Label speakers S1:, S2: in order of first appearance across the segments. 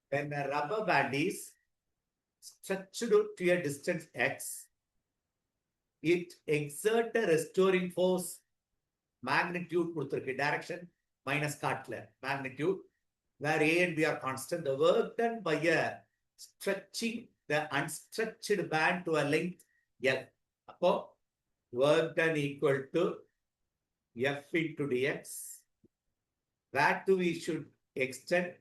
S1: When a rubber band is stretched to a distance x, it exerts a restoring force, magnitude, direction, minus Cartler, magnitude, where A and B are constant. The work done by a stretching the unstretched band to a length L. Appo, work done equal to F into dx. That too we should extend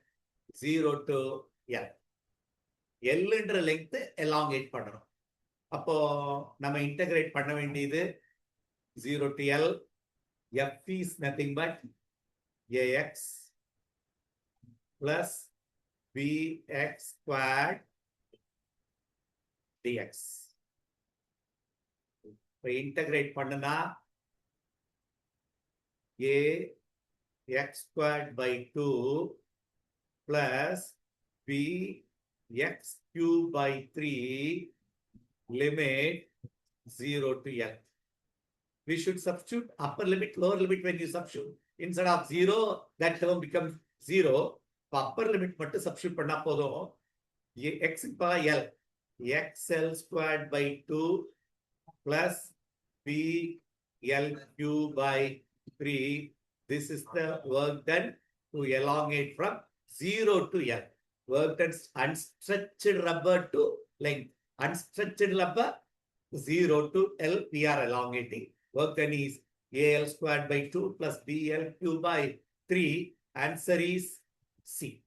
S1: 0 to L. L என்ற length elongate பண்ணணும். அப்போ நம்ம integrate பண்ண வேண்டியது 0 to L. F is nothing but ax plus bx squared dx. இப்போ integrate பண்ணுனா ax squared by 2 plus bx cubed by 3 limit 0 to L. We should substitute upper limit, lower limit when you substitute. Instead of 0, that term becomes 0. Upper limit மட்டும் substitute பண்ணா போதும். X by L. xl squared by 2 plus bl cubed by 3. This is the work done to elongate from 0 to L. Work done unstretched rubber to length. Unstretched rubber 0 to L, we are elongating. Work done is al squared by 2 plus bl cubed by 3. Answer is C.